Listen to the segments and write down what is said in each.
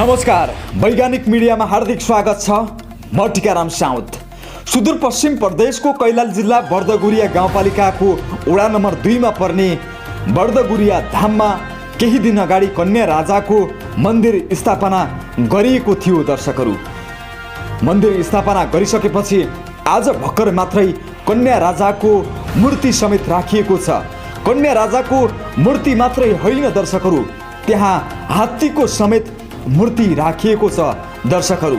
नमस्कार, वैज्ञानिक मिडियामा हार्दिक स्वागत छ। म टिकाराम साउद। सुदूरपश्चिम प्रदेशको कैलाल जिल्ला बर्दगुरिया गाउँपालिकाको वडा नम्बर 2 मा पर्ने बर्दगुरिया धाममा केही दिन अगाडि कन्या राजाको मन्दिर स्थापना गरिएको थियो। दर्शकहरू, मन्दिर स्थापना गरिसकेपछि आज भर्खर मात्रै कन्या राजाको मूर्ति समेत राखिएको छ। कन्या राजाको मूर्ति मात्रै होइन दर्शकहरू, त्यहाँ हात्तीको समेत मूर्ति राखिएको छ। दर्शकहरू,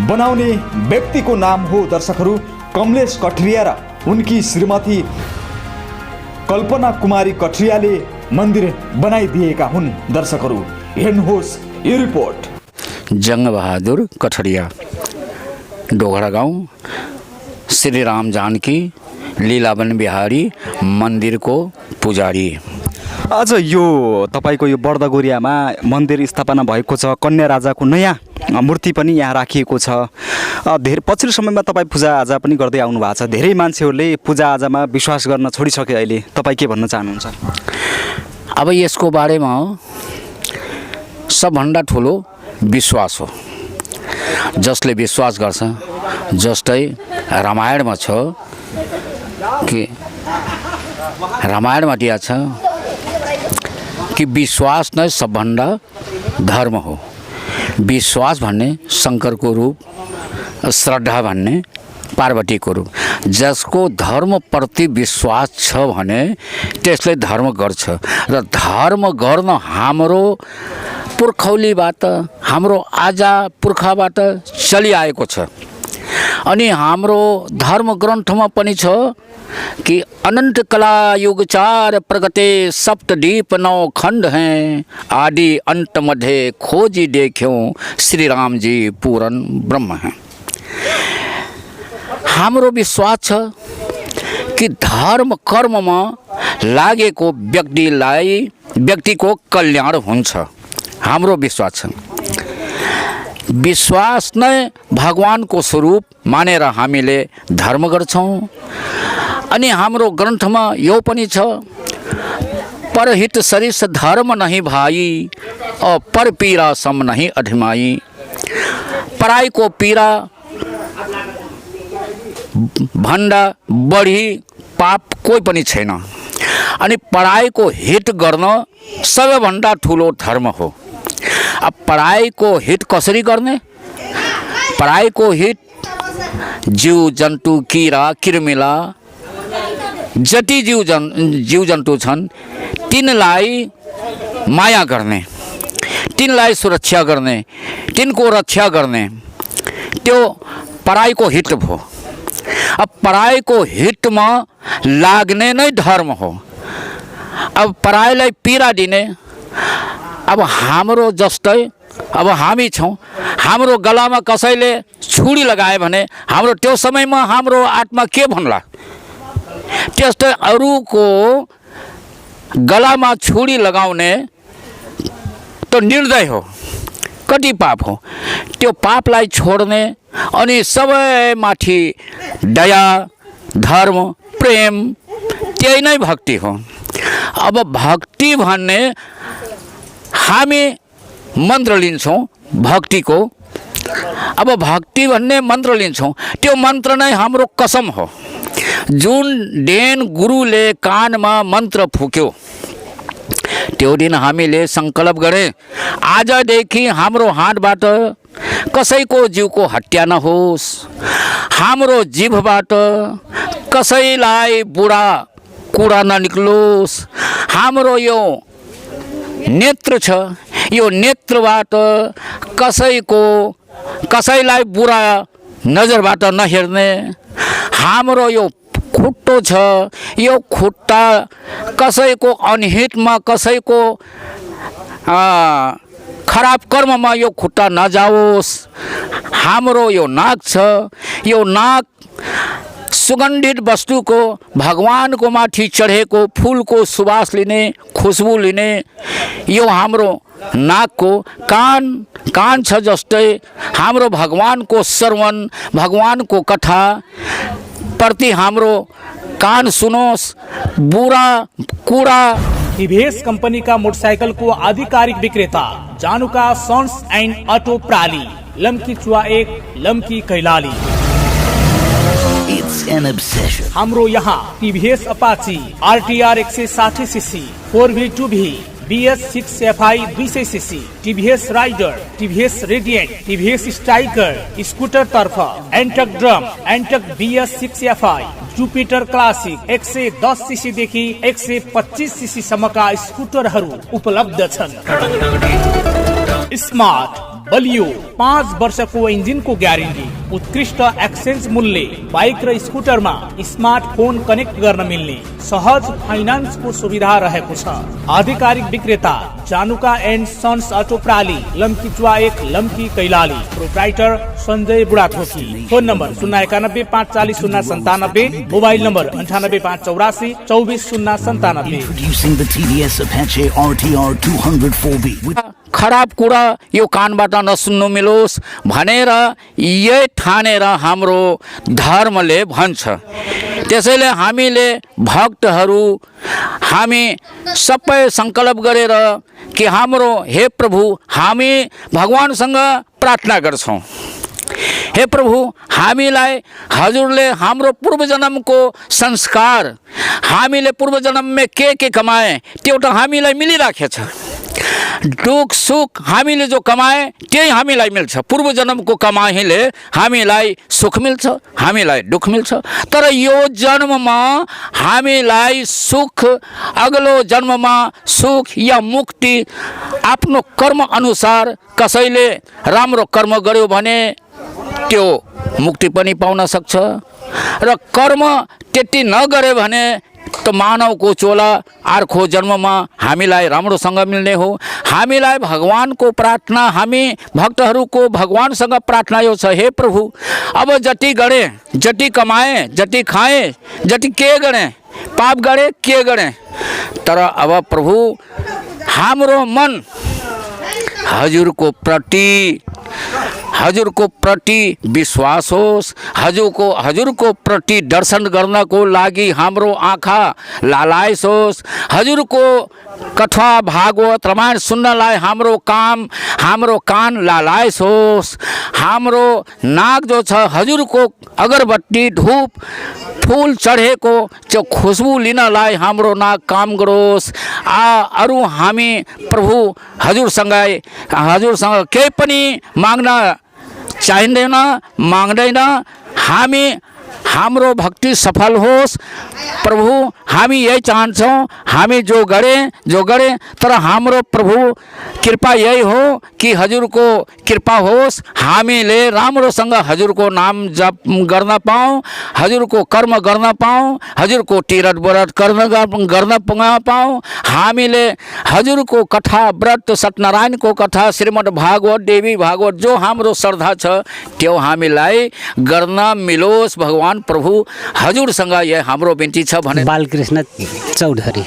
बनाउने व्यक्तिको नाम हो दर्शकहरू कमलेश कठरिया र उनकी श्रीमती कल्पना कुमारी कठरियाले मन्दिर बनाइदिएका हुन्। दर्शकहरू, हेर्नुहोस् यो रिपोर्ट। जंगबहादुर कठरिया, डोगरा गाउँ, श्री राम जानकी लीलावन बिहारी मन्दिरको पुजारी। आज यो तपाईको यो बर्दगुरियामा मन्दिर स्थापना भएको छ। कन्या राजाको नयाँ मूर्ति पनि यहाँ राखिएको छ। धेरै पछिल्लो समयमा तपाईँ पूजाआजा पनि गर्दै आउनु भएको छ। धेरै मान्छेहरूले पूजाआजामा विश्वास गर्न छोडिसके। अहिले तपाईँ के भन्न चाहनुहुन्छ? अब यसको बारेमा सबभन्दा ठुलो विश्वास हो। जसले विश्वास गर्छ, जस्तै रामायणमा छ कि रामायणमा दिया छ कि विश्वास नै सबभन्दा धर्म हो। विश्वास भन्ने शङ्करको रूप, श्रद्धा भन्ने पार्वतीको रूप। जसको धर्मप्रति विश्वास छ भने त्यसले धर्म गर्छ र धर्म गर्न हाम्रो पुर्खौलीबाट, हाम्रो आजा पुर्खाबाट चलिआएको छ। अनि हाम्रो धर्म ग्रन्थमा पनि छ कि अनंत कला युग 4 प्रगटे सप्तदीप 9 खंड हैं, आदि अंत मध्य खोजी देख्यौं श्री राम जी पूर्ण ब्रह्म हैं। हाम्रो विश्वास छ कि धर्म कर्ममा लागेको व्यक्तिको कल्याण हुन्छ। हाम्रो विश्वास छ। विश्वास नै भगवानको स्वरूप मानेर हामीले धर्म गर्छौं। अनि हाम्रो ग्रन्थमा यो पनि छ, परहित सरिस धर्म नहीं भाई और पर पीरा सम नहीं अधमाई। पराईको पीरा भन्दा बढी पाप कोही पनि छैन। अनि पराईको हित गर्न सबैभन्दा ठुलो धर्म हो। अब पराईको हित कसरी गर्ने? पराईको हित जीव जन्तु, कीरा किरमिला जति जीव जन्तु छन् तिनलाई माया गर्ने, तिनलाई सुरक्षा गर्ने, तिनको रक्षा गर्ने, त्यो पराईको हित भयो। अब पराईको हितमा लाग्ने नै धर्म हो। अब पराईलाई पीडा दिने, अब हाम्रो जस्तै अब हामी छौँ, हाम्रो गलामा कसैले छुरी लगाए भने हाम्रो त्यो समयमा हाम्रो आत्मा के भन्ला? त्यस्तै अरूको गलामा छुरी लगाउने त निर्दय हो, कति पाप हो। त्यो पापलाई छोड्ने अनि सबैमाथि दया, धर्म, प्रेम, त्यही नै भक्ति हो। अब भक्ति भन्ने हामी मन्त्र लिन्छौँ भक्तिको। अब भक्ति भन्ने मन्त्र लिन्छौँ, त्यो मन्त्र नै हाम्रो कसम हो। जुन दिन गुरुले कानमा मन्त्र फुक्यो त्यो दिन हामीले सङ्कल्प गरे, आजदेखि हाम्रो हातबाट कसैको जीवको हत्या नहोस्, हाम्रो जिभबाट कसैलाई बुरा कुरा ननिक्लोस्, हाम्रो यो नेत्र छ, यो नेत्रबाट कसैलाई बुरा नजरबाट नहेर्ने, हाम्रो यो खुट्टो छ, यो खुट्टा कसैको अनहितमा, कसैको खराब कर्ममा यो खुट्टा नजाओस्। हाम्रो यो नाक छ, यो नाक सुगन्धित वस्तुको, भगवानको माथि चढेको फुलको सुवास लिने, खुशबु लिने यो हाम्रो नाकको। कान छ जस्तै हाम्रो भगवानको श्रवण, भगवानको कथा प्रति हाम्रो कान सुनोस्। बुरा कुरा टीवीएस कंपनी का मोटरसाइकिल को आधिकारिक विक्रेता जानुका सन्स एंड ऑटो प्राली, Lamki Chuwa 1, Lamki Kailali. It's an obsession. हाम्रो यहाँ TVS Apache RTR 160 CC, 4V2V, BS 6FI 200 सीसी, TVS Raider, TVS Radeon, TVS Striker, scooter तर्फ Ntorq drum, Ntorq BS 6FI, Jupiter classic 110 CC देखि 125 सीसी सम्मका स्कूटरहरू उपलब्ध छन्। स्मार्ट बलियो 5 वर्षको इन्जिनको ग्यारेन्टी, उत्कृष्ट एक्सचेन्ज मूल्य, बाइक र स्कुटरमा स्मार्टफोन कनेक्ट गर्न मिल्ने सहज फाइनान्सको सुविधा रहेको छ। आधिकारिक विक्रेता जानुका एन्ड सन्स अटो प्राली, Lamki Chuwa 1, Lamki Kailali. Proprietor Sanjay Budhathoki. Phone number 091 540 097, mobile number 98 584 24 097। Introducing the TVS Apache RTR 204V. खराब कुरा यो कानबाट नसुन्नु मिलोस् भनेर यही ठानेर हाम्रो धर्मले भन्छ। त्यसैले हामीले भक्तहरू हामी सबै संकल्प गरेर कि हाम्रो हे प्रभु हामी भगवानसँग प्रार्थना गर्छौँ, हे प्रभु हामीलाई हजुरले हाम्रो पूर्व जन्मको संस्कार, हामीले पूर्व जन्ममा के कमाए त्यो त हामीलाई मिलिराखेछ। दुख सुख हामीले जो कमाए त्यही हामीलाई मिल्छ। पूर्व जन्मको कमाइले हामीलाई सुख मिल्छ, हामीलाई दुख मिल्छ। तर यो जन्ममा हामीलाई सुख, अग्लो जन्ममा सुख या मुक्ति आफ्नो कर्म अनुसार कसैले राम्रो कर्म गर्यो भने त्यो मुक्ति पनि पाउन सक्छ र कर्म त्यति नगरे भने त मानवको चोला अर्को जन्ममा हामीलाई राम्रोसँग मिल्ने हो। हामीलाई भगवानको प्रार्थना, हामी भक्तहरूको भगवानसँग प्रार्थना यो छ, हे प्रभु अब जति गरे, जति कमाए, जति खाए, जति के गरे, पाप गरे के गरे, तर अब प्रभु हाम्रो मन हजुरको प्रति विश्वास होस्, हजुरको प्रति दर्शन गर्नको लागि हाम्रो आँखा लालायस होस्, हजुरको कथा भागवत रामायण सुन्नलाई हाम्रो कान लालायस होस्, हाम्रो नाक जो छ हजुरको अगरबत्ती धूप फूल चढेको त्यो खुशबु लिनलाई हाम्रो नाक काम गरोस्। अरू हामी प्रभु हजुरसँग केही पनि माग्न चाहिँदैन, माग्दैन। हाम्रो भक्ति सफल होस् प्रभु, हामी यही चाहन्छौँ। हामी जो गरे तर हाम्रो प्रभु कृपा यही हो कि हजुरको कृपा होस्, हामीले राम्रोसँग हजुरको नाम जप गर्न पाऊँ, हजुरको कर्म गर्न पाऊँ, हजुरको तीरथ व्रत गर्न पाऊँ। हामीले हजुरको कथा व्रत, सत्यनारायणको कथा, श्रीमद् भागवत, देवी भागवत जो हाम्रो श्रद्धा छ त्यो हामीलाई गर्न मिलोस्। भगवान प्रभु हजुरसँग यहाँ हाम्रो बिन्ती छ भने। बालकृष्ण चौधरी।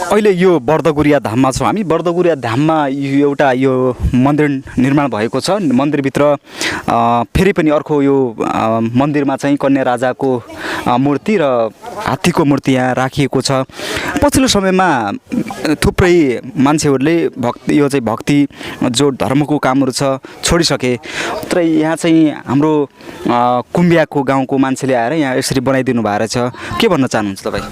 अहिले यो बर्दगुरिया धाममा छौँ हामी। बर्दगुरिया धाममा एउटा यो मन्दिर निर्माण भएको छ। मन्दिरभित्र फेरि पनि अर्को यो मन्दिरमा चाहिँ कन्या राजाको मूर्ति र हात्तीको मूर्ति यहाँ राखिएको छ। पछिल्लो समयमा थुप्रै मान्छेहरूले यो चाहिँ भक्ति जो धर्मको कामहरू छ छोडिसके, तर यहाँ चाहिँ हाम्रो कुम्बियाको गाउँको मान्छेले आएर यहाँ यसरी बनाइदिनु भएको रहेछ। के भन्न चाहनुहुन्छ तपाईँ?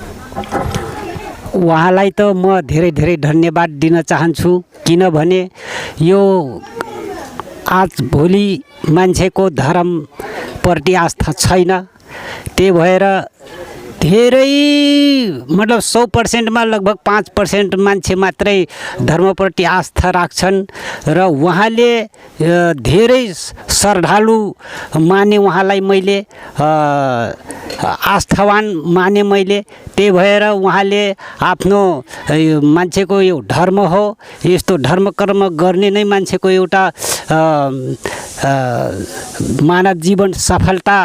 उहाँलाई त म धेरै धेरै धन्यवाद दिन चाहन्छु, किनभने यो आज भोलि मान्छेको धर्मप्रति आस्था छैन। त्यही भएर धेरै मतलब 100%मा लगभग 5% मान्छे मात्रै धर्मप्रति आस्था राख्छन् र उहाँले धेरै श्रद्धालु माने, उहाँलाई मैले आस्थावान माने मैले। त्यही भएर उहाँले आफ्नो मान्छेको यो धर्म हो, यस्तो धर्म कर्म गर्ने नै मान्छेको एउटा मानव जीवन सफलता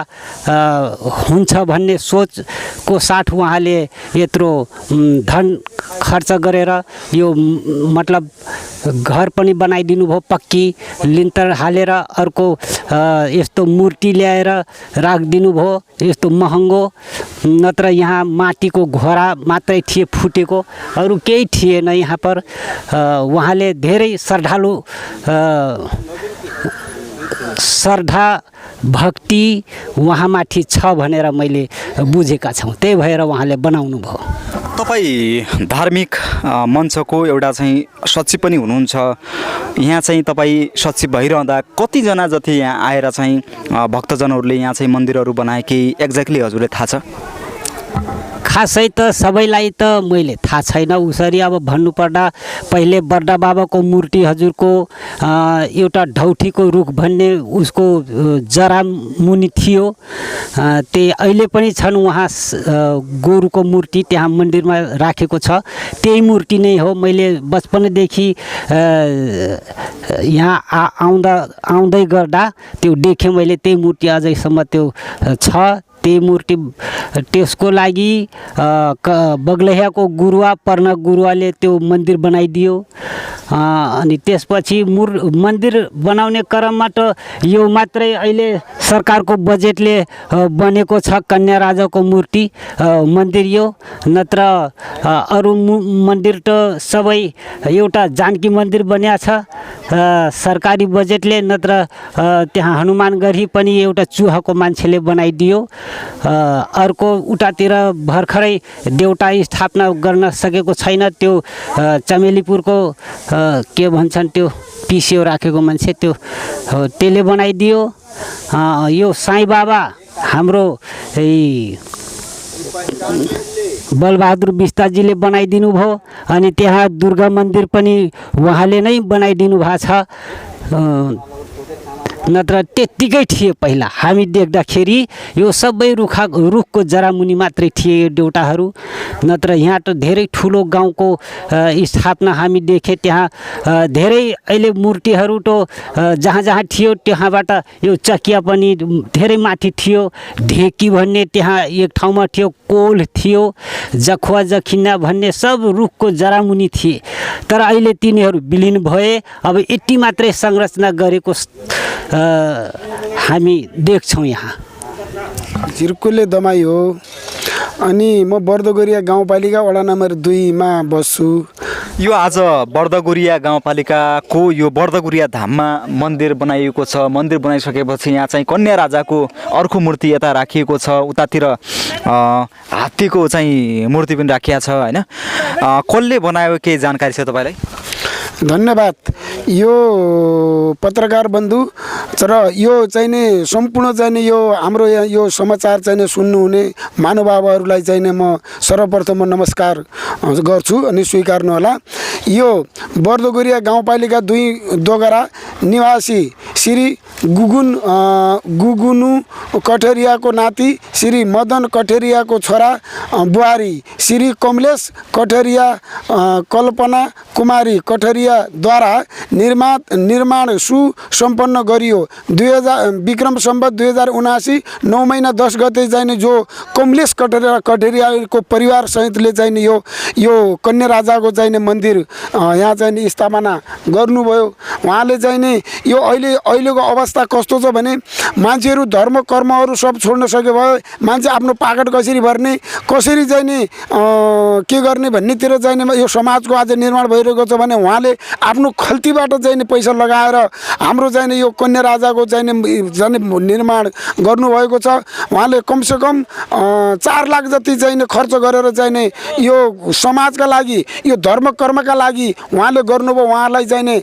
हुन्छ भन्ने सोचको साथ उहाँले यत्रो धन खर्च गरेर यो मतलब घर पनि बनाइदिनु भयो, पक्की लिन्टर हालेर अर्को यस्तो मूर्ति ल्याएर राखिदिनु भयो, यस्तो महँगो। नत्र यहाँ माटीको घोडा मात्रै थिए फुटेको, अरू केही थिएन यहाँ पर। उहाँले धेरै श्रद्धा भक्ति उहाँमाथि छ भनेर मैले बुझेका छौँ, त्यही भएर उहाँले बनाउनु भयो। तपाईँ धार्मिक मञ्चको एउटा चाहिँ सचिव पनि हुनुहुन्छ। यहाँ चाहिँ तपाईँ सचिव भइरहँदा कतिजना जति यहाँ आएर चाहिँ भक्तजनहरूले यहाँ चाहिँ मन्दिरहरू बनाए कि एक्ज्याक्टली हजुरले थाहा छ? खासै त सबैलाई त मैले थाहा छैन। उसरी अब भन्नुपर्दा पहिले बर्दा बाबाको मूर्ति हजुरको एउटा ढौठीको रुख भन्ने उसको जरा मुनि थियो, त्यही अहिले पनि छन्। उहाँ गोरुको मूर्ति त्यहाँ मन्दिरमा राखेको छ, त्यही मूर्ति नै हो। मैले बचपनदेखि यहाँ आउँदै गर्दा त्यो देखेँ मैले, त्यही मूर्ति अझैसम्म त्यो छ। त्यही मूर्ति त्यसको लागि बगलैयाको गुरुवा पर्ण गुरुवाले त्यो मन्दिर बनाइदियो। अनि त्यसपछि मन्दिर बनाउने क्रममा त यो मात्रै अहिले सरकारको बजेटले बनेको छ कन्या राजाको मूर्ति मन्दिर यो। नत्र अरू मन्दिर त सबै एउटा जानकी मन्दिर बनिया छ सरकारी बजेटले। नत्र त्यहाँ हनुमानगढी पनि एउटा चुहाको मान्छेले बनाइदियो। अर्को उतातिर भर्खरै देउता स्थापना गर्न सकेको छैन, त्यो चमेलीपुरको के भन्छन् त्यो पिसिओ राखेको मान्छे त्यसले बनाइदियो। यो साईं बाबा हाम्रो बलबहादुर बिस्ताजीले बनाइदिनु भयो। अनि त्यहाँ दुर्गा मन्दिर पनि उहाँले नै बनाइदिनु भएको छ। नत्र त्यत्तिकै थिए पहिला हामी देख्दाखेरि यो सबै रुखको जरामुनि मात्रै थिए देउताहरू। नत्र यहाँ त धेरै ठुलो गाउँको स्थापना हामी देखे। त्यहाँ धेरै अहिले मूर्तिहरू त जहाँ जहाँ थियो त्यहाँबाट यो चकिया पनि धेरै माथि थियो। ढेकी भन्ने त्यहाँ एक ठाउँमा थियो, कोल थियो, जखुवा जखिन्ना भन्ने सब रुखको जरामुनि थिए। तर अहिले तिनीहरू विलिन भए। अब यति मात्रै संरचना गरेको हामी देख्छौँ यहाँ। झिर्कुले दमाई हो अनि म बर्दगोरिया गाउँपालिका वडा नम्बर 2 मा बस्छु। यो आज बर्दगोरिया गाउँपालिकाको यो बर्दगोरिया धाममा मन्दिर बनाइएको छ। मन्दिर बनाइसकेपछि यहाँ चाहिँ कन्या राजाको अर्को मूर्ति यता राखिएको छ, उतातिर हात्तीको चाहिँ मूर्ति पनि राखिएको छ हैन। कसले बनायो केही जानकारी छ तपाईँलाई? धन्यवाद। यो पत्रकार बन्धु र यो चाहिँ नि सम्पूर्ण चाहिँ नि यो हाम्रो यो समाचार चाहिँ नि सुन्नुहुने महानुभावहरूलाई चाहिँ नि म सर्वप्रथम नमस्कार गर्छु अनि स्वीकार्नु होला। यो बर्दगोरिया गाउँपालिका 2 दोगरा निवासी श्री गुगुनु कठेरियाको नाति श्री मदन कठेरियाको छोरा बुहारी श्री कमलेश कठेरिया कल्पना कुमारी कठेरियाद्वारा निर्माण सुसम्पन्न गरियो। 2000 विक्रम सम्वत 2079 9 महिना 10 गते चाहिँ जो कमलेश कठेरियाको परिवार सहितले चाहिँ यो कन्या राजाको चाहिँ मन्दिर यहाँ चाहिँ स्थापना गर्नुभयो। उहाँले चाहिँ यो अहिलेको अवस्था कस्तो छ भने मान्छेहरू धर्म कर्महरू सब छोड्न सके भए मान्छे आफ्नो पाकेट कसरी भर्ने, कसरी चाहिँ के गर्ने भन्नेतिर चाहिँ यो समाजको आज निर्माण भइरहेको छ भने उहाँले आफ्नो खल्तीबाट चाहिँ पैसा लगाएर हाम्रो चाहिँ यो कन्या राजाको चाहिँ निर्माण गर्नुभएको छ। उहाँले कमसेकम 4 लाख जति चाहिँ खर्च गरेर चाहिँ यो समाजका लागि यो धर्म कर्मका लागि उहाँले गर्नुभयो। उहाँलाई चाहिँ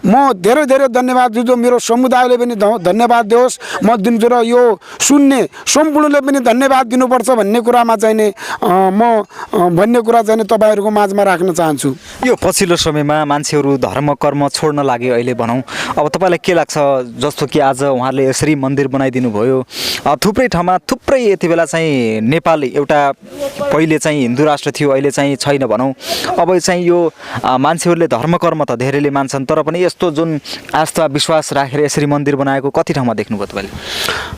म धेरै धेरै धन्यवाद दिन्छु, मेरो समुदायले पनि धन्यवाद दियोस् म दिन्छु, र यो सुन्ने सम्पूर्णले पनि धन्यवाद दिनुपर्छ भन्ने कुरामा चाहिँ नि भन्ने कुरा चाहिँ नि तपाईँहरूको माझमा राख्न चाहन्छु। यो पछिल्लो समयमा मान्छेहरू धर्म कर्म छोड्न लागे अहिले भनौँ। अब तपाईँलाई के लाग्छ, जस्तो कि आज उहाँहरूले यसरी मन्दिर बनाइदिनु भयो, थुप्रै ठाउँमा थुप्रै यति बेला चाहिँ नेपाल एउटा पहिले चाहिँ हिन्दू राष्ट्र थियो, अहिले चाहिँ छैन भनौँ। अब चाहिँ यो मान्छेहरूले धर्म कर्म त धेरैले मान्छन्, तर पनि यस्तो जुन आस्था विश्वास राखेर यसरी मन्दिर बनाएको कति ठाउँमा देख्नुभयो तपाईँले?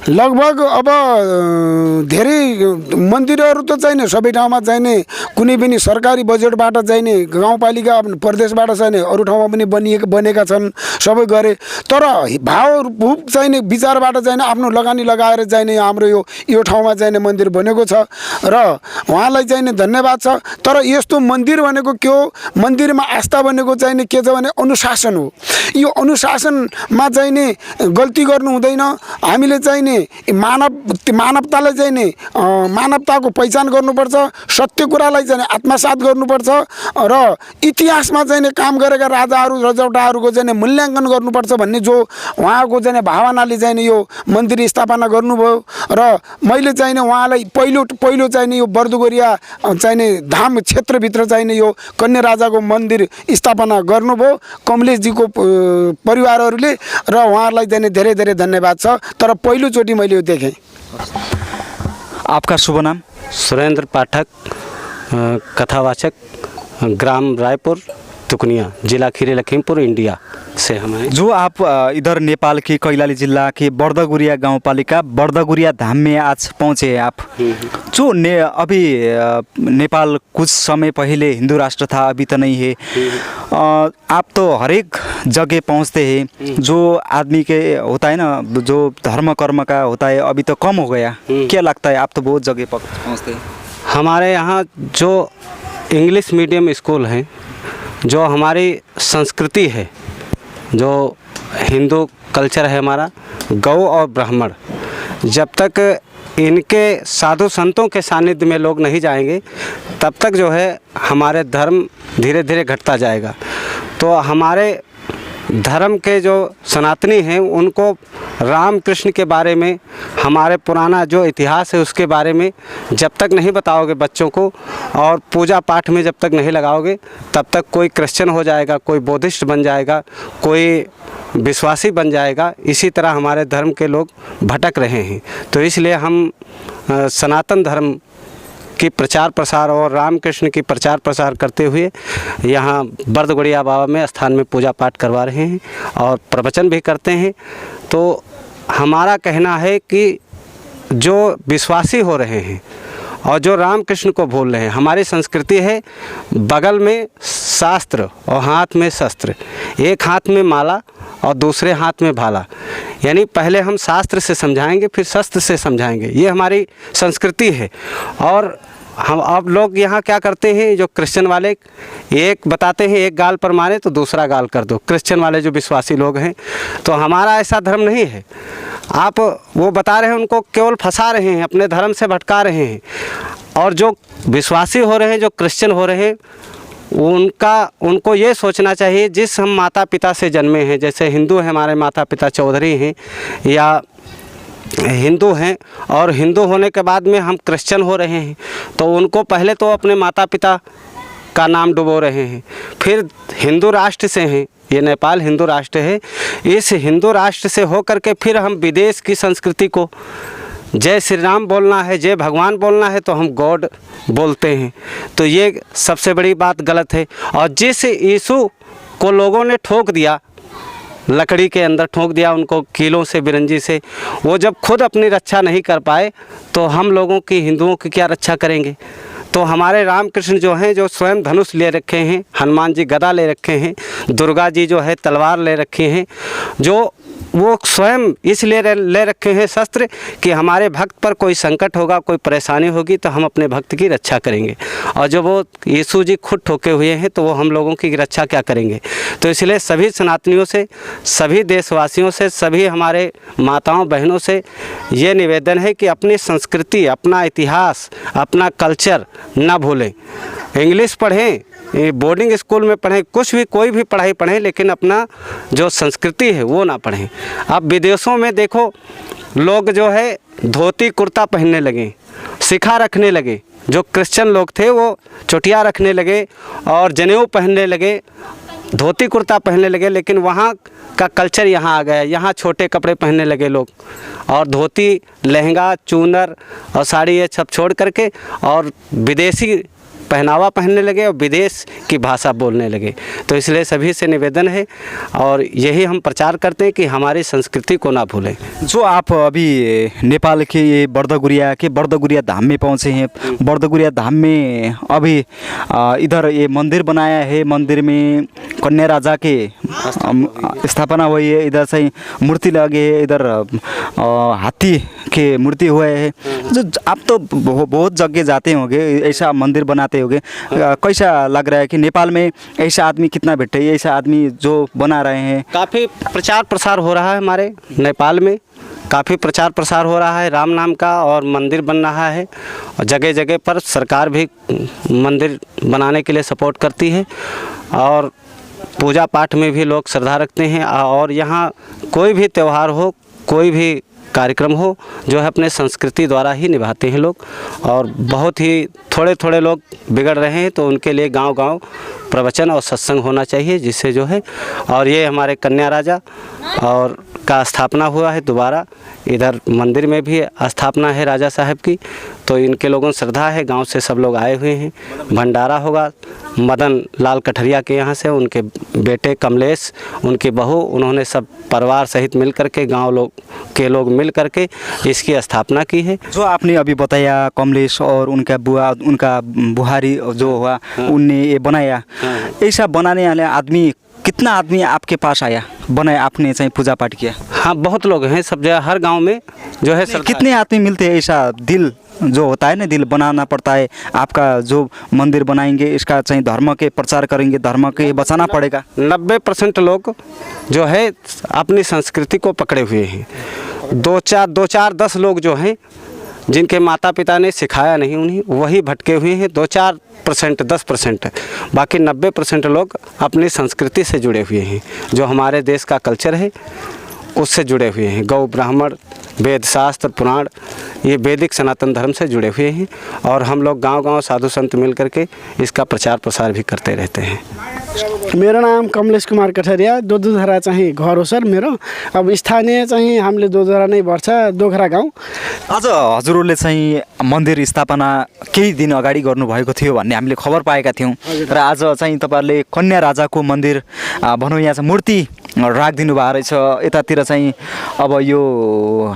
लगभग अब धेरै मन्दिरहरू त छैन, सबै ठाउँमा चाहिने, कुनै पनि सरकारी बजेटबाट चाहिने, गाउँपालिका प्रदेशबाट चाहिने, अरू ठाउँमा पनि बनेका छन्, सबै गरे। तर भाव चाहिने विचारबाट चाहिने आफ्नो लगानी लगाएर चाहिने हाम्रो यो ठाउँमा चाहिने मन्दिर बनेको छ र उहाँलाई चाहिने धन्यवाद छ। तर यस्तो मन्दिर भनेको के हो, मन्दिरमा आस्था भनेको चाहिने के छ भने अनुशासन हो। यो अनुशासनमा चाहिने गल्ती गर्नु हुँदैन। हामीले चाहिने मानवतालाई चाहिने मानवताको पहिचान गर्नुपर्छ, सत्य कुरालाई चाहिँ आत्मसात गर्नुपर्छ र इतिहासमा चाहिँ काम गरेका राजाहरू रजौटाहरूको चाहिँ मूल्याङ्कन गर्नुपर्छ भन्ने जो उहाँको चाहिँ भावनाले चाहिँ यो मन्दिर स्थापना गर्नुभयो। र मैले चाहिँ उहाँलाई पहिलो चाहिँ यो बर्दुगोरिया चाहिँ धाम क्षेत्रभित्र चाहिँ यो कन्या राजाको मन्दिर स्थापना गर्नुभयो कमलेशजीको परिवारहरूले, र उहाँहरूलाई चाहिँ धेरै धेरै धन्यवाद छ। तर पहिलोचोटि मैले यो देखेँ। आपका शुभ नाम? सुरेंद्र पाठक, कथावाचक, ग्राम रायपुर, तुकनिया, जिला खीरी लखीमपुर, इंडिया से हम हैं। जो आप इधर नेपाल के कैलाली जिला के बर्दगुरिया गांवपालिका बर्दगुरिया धाम में आज पहुंचे हैं आप। जो अभी नेपाल कुछ समय पहले हिंदू राष्ट्र था, अभी तो नहीं है। आप तो हर एक जगह पहुंचते हैं, जो आदमी के होता है ना, जो धर्म कर्म का होता है, अभी तो कम हो गया। क्या लगता है, आप तो बहुत जगह पहुंचते हैं। हमारे यहाँ जो इंग्लिश मीडियम स्कूल हैं, जो हमारी संस्कृति है, जो हिंदू कल्चर है हमारा, गौ और ब्राह्मण, जब तक इनके साधु संतों के सानिध्य में लोग नहीं जाएंगे तब तक जो है हमारे धर्म धीरे धीरे घटता जाएगा। तो हमारे धर्म के जो सनातनी हैं उनको राम कृष्ण के बारे में, हमारे पुराना जो इतिहास है उसके बारे में जब तक नहीं बताओगे बच्चों को, और पूजा पाठ में जब तक नहीं लगाओगे, तब तक कोई क्रिश्चियन हो जाएगा, कोई बौद्धिस्ट बन जाएगा, कोई विश्वासी बन जाएगा। इसी तरह हमारे धर्म के लोग भटक रहे हैं। तो इसलिए हम सनातन धर्म की प्रचार प्रसार और रामकृष्ण की प्रचार प्रसार करते हुए यहाँ बर्दगुड़िया बाबा में स्थान में पूजा पाठ करवा रहे हैं और प्रवचन भी करते हैं। तो हमारा कहना है कि जो विश्वासी हो रहे हैं और जो रामकृष्ण को भूल रहे हैं, हमारी संस्कृति है बगल में शास्त्र और हाथ में शस्त्र, एक हाथ में माला और दूसरे हाथ में भाला। यानी पहले हम शास्त्र से समझाएंगे, फिर शस्त्र से समझाएंगे, ये हमारी संस्कृति है। और हम अब लोग यहाँ क्या करते हैं, जो क्रिश्चियन वाले एक बताते हैं एक गाल पर मारे तो दूसरा गाल कर दो, क्रिश्चियन वाले जो विश्वासी लोग हैं। तो हमारा ऐसा धर्म नहीं है। आप वो बता रहे हैं, उनको केवल फंसा रहे हैं, अपने धर्म से भटका रहे हैं। और जो विश्वासी हो रहे हैं, जो क्रिश्चियन हो रहे हैं, उनको ये सोचना चाहिए, जिस हम माता पिता से जन्मे हैं, जैसे हिंदू हैं, हमारे माता पिता चौधरी हैं या हिंदू हैं, और हिंदू होने के बाद में हम क्रिश्चियन हो रहे हैं, तो उनको पहले तो अपने माता पिता का नाम डुबो रहे हैं। फिर हिंदू राष्ट्र से हैं, ये नेपाल हिंदू राष्ट्र है, इस हिंदू राष्ट्र से होकर के फिर हम विदेश की संस्कृति को, जय श्री राम बोलना है, जय भगवान बोलना है, तो हम गॉड बोलते हैं। तो ये सबसे बड़ी बात गलत है। और जिस यीशु को लोगों ने ठोक दिया, लकड़ी के अंदर ठोक दिया उनको कीलों से, बिरंजी से, वो जब खुद अपनी रक्षा नहीं कर पाए तो हम लोगों की, हिंदुओं की क्या रक्षा करेंगे। तो हमारे रामकृष्ण जो हैं, जो स्वयं धनुष ले रखे हैं, हनुमान जी गदा ले रखे हैं, दुर्गा जी जो है तलवार ले रखी हैं, जो वो स्वयं इसलिए ले रखे हैं शस्त्र कि हमारे भक्त पर कोई संकट होगा, कोई परेशानी होगी तो हम अपने भक्त की रक्षा करेंगे। और जब वो यीशु जी खुद ठोके हुए हैं तो वो हम लोगों की रक्षा क्या करेंगे। तो इसलिए सभी सनातनियों से, सभी देशवासियों से, सभी हमारे माताओं बहनों से ये निवेदन है कि अपनी संस्कृति, अपना इतिहास, अपना कल्चर ना भूलें। इंग्लिश पढ़ें ये बोर्डिंग स्कूल में पढ़ें, कुछ भी कोई भी पढ़ाई पढ़ें, लेकिन अपना जो संस्कृति है वो ना पढ़ें। अब विदेशों में देखो लोग जो है धोती कुर्ता पहनने लगे, सिखा रखने लगे। जो क्रिश्चियन लोग थे वो चोटियाँ रखने लगे और जनेऊ पहनने लगे, धोती कुर्ता पहनने लगे। लेकिन वहाँ का कल्चर यहाँ आ गया, यहाँ छोटे कपड़े पहनने लगे लोग और धोती, लहंगा, चूनर और साड़ी ये सब छोड़ करके और विदेशी पहनावा पहनने लगे और विदेश की भाषा बोलने लगे। तो इसलिए सभी से निवेदन है और यही हम प्रचार करते हैं कि हमारी संस्कृति को ना भूलें। जो आप अभी नेपाल के ये बर्दगुरिया धाम में पहुँचे हैं, बर्दगुरिया धाम में अभी इधर ये मंदिर बनाया है, मंदिर में कन्या राजा के स्थापना हुई है, इधर से मूर्ति लगे है, इधर हाथी के मूर्ति हुए है। जो आप तो बहुत जगह जाते होंगे, ऐसा मंदिर बनाते होंगे, कैसा लग रहा है कि नेपाल में ऐसा आदमी कितना बैठे, ऐसा आदमी जो बना रहे हैं? काफ़ी प्रचार प्रसार हो रहा है हमारे नेपाल में, काफ़ी प्रचार प्रसार हो रहा है राम नाम का और मंदिर बन रहा है और जगह जगह पर सरकार भी मंदिर बनाने के लिए सपोर्ट करती है और पूजा पाठ में भी लोग श्रद्धा रखते हैं। और यहाँ कोई भी त्यौहार हो, कोई भी कार्यक्रम हो, जो है अपने संस्कृति द्वारा ही निभाते हैं लोग। और बहुत ही थोड़े थोड़े लोग बिगड़ रहे हैं तो उनके लिए गांव गांव प्रवचन और सत्संग होना चाहिए, जिससे जो है। और ये हमारे कन्या राजा और का स्थापना हुआ है दोबारा, इधर मंदिर में भी स्थापना है राजा साहब की, तो इनके लोगों श्रद्धा है, गांव से सब लोग आए हुए हैं। भंडारा होगा मदन लाल कठरिया के यहाँ से, उनके बेटे कमलेश, उनकी बहू, उन्होंने सब परिवार सहित मिल करके गांव के लोग मिल करके इसकी स्थापना की है। जो आपने अभी बताया कमलेश और उनका बुआ, उनका बुहारी जो हुआ, उनने ये बनाया। ऐसा बनाने वाले आदमी, कितना आदमी आपके पास आया, बनाया, आपने चाहे पूजा पाठ किया? हाँ, बहुत लोग हैं, सब जगह हर गांव में जो है। कितने आदमी मिलते हैं? ऐसा दिल जो होता है ना, दिल बनाना पड़ता है। आपका जो मंदिर बनाएंगे इसका चाहे धर्म के प्रचार करेंगे, धर्म के बचाना पड़ेगा। 90% लोग जो है अपनी संस्कृति को पकड़े हुए हैं। दो चार 10 लोग जो हैं जिनके माता पिता ने सिखाया नहीं, उन्हीं वही भटके हुए हैं। 2-4% 10%, बाकी 90% लोग अपनी संस्कृति से जुड़े हुए हैं, जो हमारे देश का कल्चर है उससे जुड़े हुए हैं। गौ ब्राह्मण, वेद शास्त्र पुराण, ये वैदिक सनातन धर्म से जुड़े हुए हैं। और हम लोग गांव गांव साधु संत मिल करके इसका प्रचार प्रसार भी करते रहते हैं। मेरो नाम कमलेश कुमार कठरिया, दोधरा चाहिँ घर हो सर मेरो। अब स्थानीय चाहिँ हामीले दोधरा नै पर्छ, दोखरा गाउँ। आज हजुरहरूले चाहिँ मन्दिर स्थापना केही दिन अगाडि गर्नुभएको थियो भन्ने हामीले खबर पाएका थियौँ र आज चाहिँ तपाईँहरूले कन्या राजाको मन्दिर भनौँ यहाँ चाहिँ मूर्ति राखिदिनु भएको रहेछ। यतातिर चाहिँ अब यो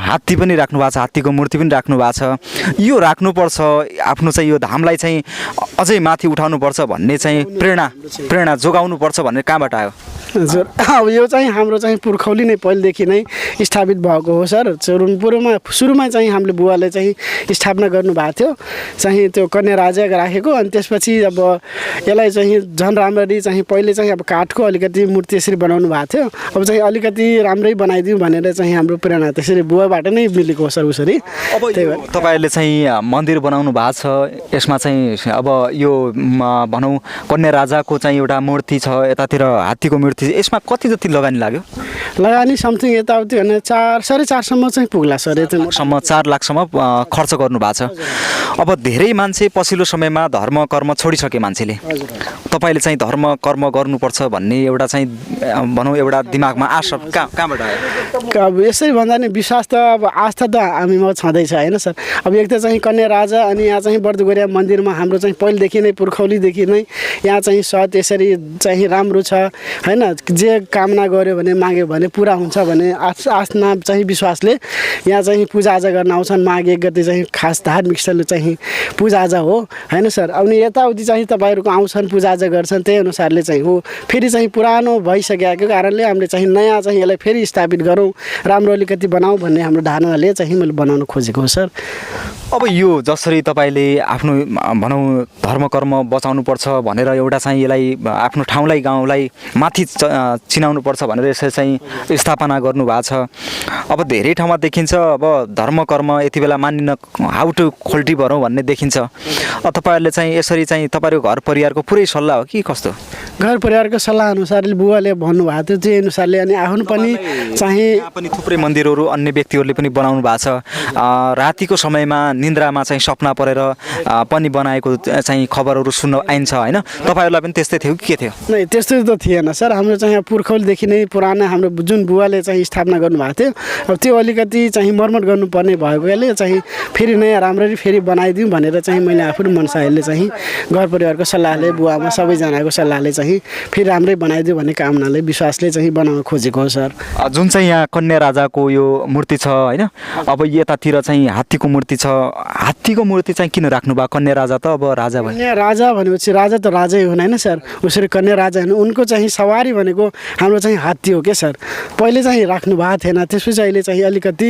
हात्ती पनि राख्नु भएको छ, हात्तीको मूर्ति पनि राख्नु भएको छ। यो राख्नुपर्छ, आफ्नो चाहिँ यो धामलाई चाहिँ अझै माथि उठाउनुपर्छ भन्ने चाहिँ प्रेरणा जोगाउनुपर्छ भन्ने कहाँबाट आयो? हजुर, अब यो चाहिँ हाम्रो चाहिँ पुर्खौली नै पहिलेदेखि नै स्थापित भएको हो सर। सुरुमा चाहिँ हामीले बुवाले चाहिँ स्थापना गर्नुभएको थियो, चाहिँ त्यो कन्या राजा राखेको। अनि त्यसपछि अब यसलाई चाहिँ झन् राम्ररी चाहिँ पहिले चाहिँ अब काठको अलिकति मूर्ति यसरी बनाउनु भएको थियो। अब चाहिँ अलिकति राम्रै बनाइदिउँ भनेर चाहिँ हाम्रो प्रेरणा त्यसरी बुवाबाट नै मिलेको हो सर। उसरी अब तपाईँहरूले चाहिँ मन्दिर बनाउनु भएको छ, यसमा चाहिँ अब यो भनौँ कन्या राजाको चाहिँ एउटा मूर्ति छ, यतातिर हात्तीको मूर्ति, यसमा कति जति लगानी लाग्यो? लगानी समथिङ यताउति भने 4-4.5 चाहिँ पुग्ला सर। यतासम्म 4 लाखसम्म खर्च गर्नु भएको छ। अब धेरै मान्छे पछिल्लो समयमा धर्म कर्म छोडिसके मान्छेले, तपाईँले चाहिँ धर्म कर्म गर्नुपर्छ भन्ने एउटा चाहिँ भनौँ एउटा दिमागमा आशा कहाँबाट आयो? अब यसरी भन्दा नि विश्वास त अब आस्था त हामीमा छँदैछ होइन सर। अब एक त चाहिँ कन्या राजा अनि यहाँ चाहिँ बर्दगुरिया मन्दिरमा हाम्रो चाहिँ पहिलेदेखि नै पुर्खौलीदेखि नै यहाँ चाहिँ सत यसरी चाहिँ राम्रो छ होइन। जे कामना गर्यो भने माग्यो भने पुरा हुन्छ भने आस्था चाहिँ विश्वासले यहाँ चाहिँ पूजाआजा गर्न आउँछन्। माघ 1 गते चाहिँ खास धार्मिक स्थल चाहिँ पूजाआजा हो होइन सर। अनि यताउति चाहिँ तपाईँहरूको आउँछन् पूजाआजा गर्छन्, त्यही अनुसारले चाहिँ हो। फेरि चाहिँ पुरानो भइसकेको कारणले हामीले चाहिँ नयाँ चाहिँ यसलाई फेरि स्थापित गरौँ, राम्रो अलिकति बनाऊ भन्ने हाम्रो धारणाले चाहिँ मैले बनाउन खोजेको हो सर। अब यो जसरी तपाईँले आफ्नो भनौँ धर्म कर्म बचाउनुपर्छ भनेर एउटा चाहिँ यसलाई आफ्नो ठाउँलाई गाउँलाई माथि चिनाउनुपर्छ भनेर यसरी चाहिँ स्थापना गर्नुभएको छ। अब धेरै ठाउँमा देखिन्छ अब धर्म कर्म यति बेला मानिन, हाउ टु खोल्टी भरौँ भन्ने देखिन्छ। तपाईँहरूले चाहिँ यसरी चाहिँ तपाईँहरूको घर परिवारको पुरै सल्लाह हो कि कस्तो? घर परिवारको सल्लाह अनुसारले बुवाले भन्नुभएको थियो त्यही अनुसारले अनि आफ्नो पनि चाहिँ यहाँ पनि थुप्रै मन्दिरहरू अन्य व्यक्तिहरूले पनि बनाउनु भएको छ। रातिको समयमा निन्द्रामा चाहिँ सपना परेर पनि बनाएको चाहिँ खबरहरू सुन्न आइन्छ होइन? तपाईँहरूलाई पनि त्यस्तै थियो कि के थियो? नै त्यस्तो त थिएन सर। हाम्रो चाहिँ पुर्खौलीदेखि नै पुरानो हाम्रो जुन बुवाले चाहिँ स्थापना गर्नुभएको थियो अब त्यो अलिकति चाहिँ मर्मत गर्नुपर्ने भएकोले चाहिँ फेरि नयाँ राम्ररी फेरि बनाइदिउँ भनेर चाहिँ मैले आफ्नो मनसाहरूले चाहिँ घर परिवारको सल्लाहले बुवामा सबैजनाको सल्लाहले चाहिँ फेरि राम्रै बनाइदिउँ भन्ने कामनाले विश्वासले चाहिँ बनाउन खोजेको हो सर। जुन चाहिँ यहाँ कन्या राजाको यो मूर्ति छ होइन, अब यतातिर चाहिँ हात्तीको मूर्ति छ। हात्तीको मूर्ति चाहिँ किन राख्नु भएको? कन्या राजा त अब राजा भयो। कन्या राजा भनेपछि राजा त राजै हुन् होइन सर, उसरी कन्या राजा हुन्। उनको चाहिँ सवारी भनेको हाम्रो चाहिँ हात्ती हो क्या सर। पहिले चाहिँ राख्नु भएको थिएन, त्यसपछि अहिले चाहिँ अलिकति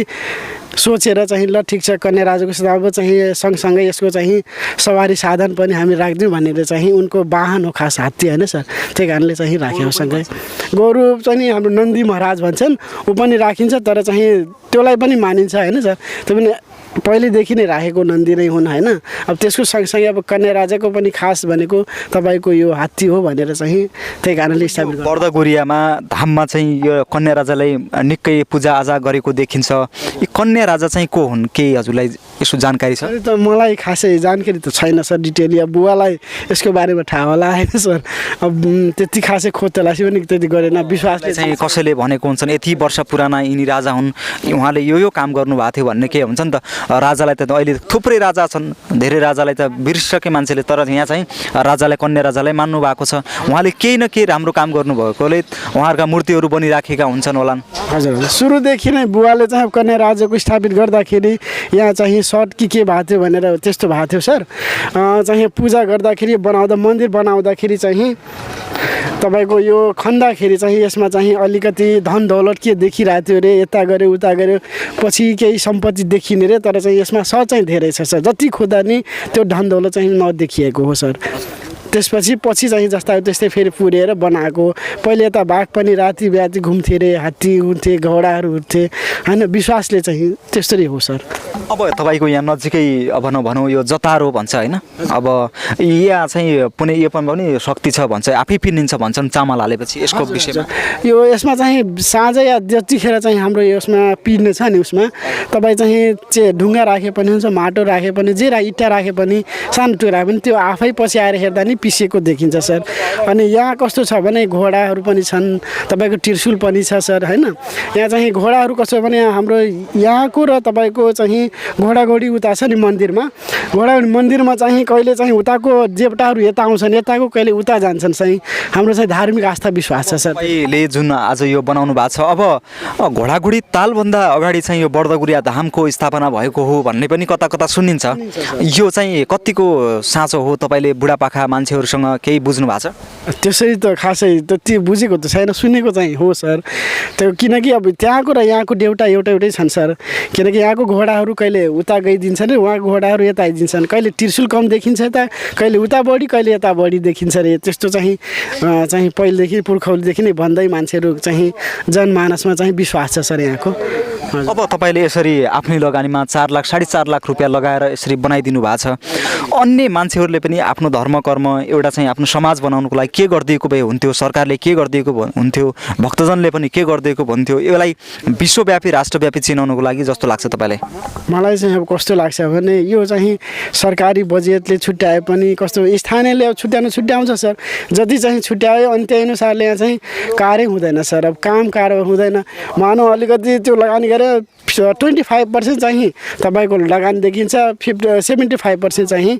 सोचेर चाहिँ ल ठिक छ कन्या राजाको अब चाहिँ सँगसँगै यसको चाहिँ सवारी साधन पनि हामी राखिदिउँ भनेर चाहिँ उनको वाहन हो खास हात्ती होइन सर, त्यही कारणले चाहिँ राख्यौँ सँगै। गोरु चाहिँ हाम्रो नन्दी महाराज भन्छन्, ऊ पनि राखिन्छ तर चाहिँ त्यसलाई पनि मानिन्छ होइन सर। त्यो पनि पहिलेदेखि नै राखेको नन्दी नै हुन् होइन। अब त्यसको सँगसँगै अब कन्या राजाको पनि खास भनेको तपाईँको यो हात्ती हो भनेर चाहिँ त्यही कारणले स्थापित गर्नु। बर्दगुरियामा धाममा चाहिँ यो कन्या राजालाई निकै पूजाआजा गरेको देखिन्छ। यी कन्या राजा चाहिँ को हुन्, केही हजुरलाई यसो जानकारी छ? त मलाई खासै जानकारी त छैन सर डिटेल। या बुवालाई यसको बारेमा थाहा होला होइन सर। अब त्यति खासै खोज तलासी पनि त्यति गरेन। विश्वासले चाहिँ कसैले भनेको हुन्छन् यति वर्ष पुराना यिनी राजा हुन्, उहाँले यो काम गर्नुभएको थियो भन्ने के हुन्छ नि त। राजालाई त अहिले थुप्रै राजा छन्, धेरै राजालाई त बिर्सके मान्छेले, तर यहाँ चाहिँ राजालाई कन्या राजालाई मान्नु भएको छ। उहाँले केही न केही राम्रो काम गर्नुभएकोले उहाँहरूका मूर्तिहरू बनिराखेका हुन्छन् होला। हजुर हजुर, सुरुदेखि नै बुवाले चाहिँ कन्या राजाको स्थापित गर्दाखेरि यहाँ चाहिँ सर्ट के भएको थियो भनेर त्यस्तो भएको थियो सर। चाहिँ पूजा गर्दाखेरि बनाउँदा मन्दिर बनाउँदाखेरि चाहिँ तपाईँको यो खन्दाखेरि चाहिँ यसमा चाहिँ अलिकति धन दौलत के देखिरहेको थियो अरे, यता गऱ्यो उता गऱ्यो पछि केही सम्पत्ति देखिने रे, तर चाहिँ यसमा सर चाहिँ धेरै छ सर। जति खोज्दा नि त्यो धन दौलत चाहिँ नदेखिएको हो सर। त्यसपछि चाहिँ जस्ता त्यस्तै फेरि पुरेर बनाएको। पहिले यता बाघ पनि राति बिराती घुम्थे अरे, हात्ती हुन्थे, घोडाहरू हुन्थे होइन। विश्वासले चाहिँ त्यस्तै हो सर। अब तपाईँको यहाँ नजिकै अब नभनौँ यो जतारो भन्छ होइन, अब यहाँ चाहिँ पुनै यो पनि शक्ति छ भन्छ, आफै पिनिन्छ भन्छन् चामल हालेपछि। यसको विषयमा यो यसमा चाहिँ साँझ या जतिखेर चाहिँ हाम्रो यसमा पिर्ने छ नि उसमा तपाईँ चाहिँ ढुङ्गा राखे पनि हुन्छ, माटो राखे पनि, जे इँटा राखे पनि, सानो टुक्रा पनि त्यो आफै पछि आएर हेर्दा नि पिसेको देखिन्छ सर। अनि यहाँ कस्तो छ भने घोडाहरू पनि छन्, तपाईँको त्रिशूल पनि छ सर होइन। यहाँ चाहिँ घोडाहरू कस्तो भने हाम्रो यहाँको र तपाईँको चाहिँ घोडाघोडी उता छ नि मन्दिरमा, घोडा मन्दिरमा चाहिँ कहिले चाहिँ उताको देवताहरू यता आउँछन्, यताको कहिले उता जान्छन् चाहिँ। हाम्रो चाहिँ धार्मिक आस्था विश्वास छ सर। तपाईँले जुन आज यो बनाउनु भएको छ, अब घोडाघोडी तालभन्दा अगाडि चाहिँ यो बर्दगुरिया धामको स्थापना भएको हो भन्ने पनि कता कता सुनिन्छ। यो चाहिँ कतिको साँचो हो? तपाईँले बुढापाका मान्छेहरूसँग केही बुझ्नु भएको छ? त्यसरी त खासै त्यति बुझेको त छैन, सुनेको चाहिँ हो सर। त्यो किनकि अब त्यहाँको र यहाँको देउता एउटै छन् सर। किनकि यहाँको घोडाहरू कहिले उता गइदिन्छन्, उहाँको घोडाहरू यता आइदिन्छन्। कहिले त्रिशूल कम देखिन्छ यता, कहिले उता बढी, कहिले यता बढी देखिन्छ अरे। त्यस्तो चाहिँ पहिलेदेखि पुर्खौलीदेखि नै भन्दै मान्छेहरू चाहिँ जनमानसमा चाहिँ विश्वास छ सर यहाँको। अब तपाईँले यसरी आफ्नै लगानीमा 4 लाख 4.5 लाख रुपियाँ लगाएर यसरी बनाइदिनु भएको छ। अन्य मान्छेहरूले पनि आफ्नो धर्म कर्म एउटा चाहिँ आफ्नो समाज बनाउनुको लागि के गरिदिएको भए हुन्थ्यो, सरकारले के गरिदिएको हुन्थ्यो, भक्तजनले पनि के गरिदिएको हुन्थ्यो, यसलाई विश्वव्यापी राष्ट्रव्यापी चिनाउनुको लागि जस्तो लाग्छ तपाईँलाई? मलाई चाहिँ अब कस्तो लाग्छ भने यो चाहिँ सरकारी बजेटले छुट्याए पनि कस्तो स्थानीयले अब छुट्याउँछ सर। जति चाहिँ छुट्यायो अनि त्यही अनुसारले यहाँ चाहिँ कार्य हुँदैन सर। अब काम कारबार हुँदैन। मानव अलिकति त्यो लगानी गरेर 25% चाहिँ तपाईँको लगानी देखिन्छ, 75% चाहिँ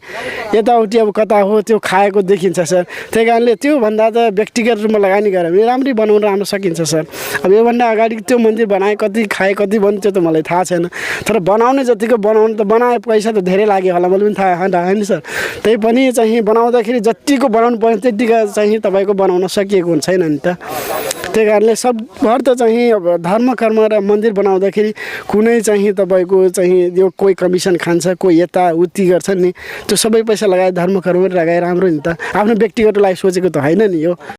यताउति अब कता हो त्यो खाएको देखिन्छ सर। त्यही कारणले त्योभन्दा त व्यक्तिगत रूपमा लगानी गरेर भने राम्ररी बनाउन राम्रो सकिन्छ सर। अब योभन्दा अगाडि त्यो मन्दिर बनाए कति खाए कति भन्यो त्यो त मलाई थाहा छैन, तर बनाउने जतिको बनाउनु त बनाए पैसा त धेरै लाग्यो होला, मलाई पनि थाहा होइन सर। त्यही पनि चाहिँ बनाउँदाखेरि जतिको बनाउनु पर्ने त्यतिको चाहिँ तपाईँको बनाउन सकिएको हुन्छ छैन नि त। त्यही कारणले सबभर त चाहिँ अब धर्म कर्म र मन्दिर बनाउँदाखेरि कुनै चाहिँ तपाईँको चाहिँ यो कोही कमिसन खान्छ, कोही यता उति गर्छन् नि, त्यो सबै पैसा लगाए धर्म कर्म लगाए राम्रो नि त। आफ्नो व्यक्तिगत लागि सोचेको त होइन नि यो।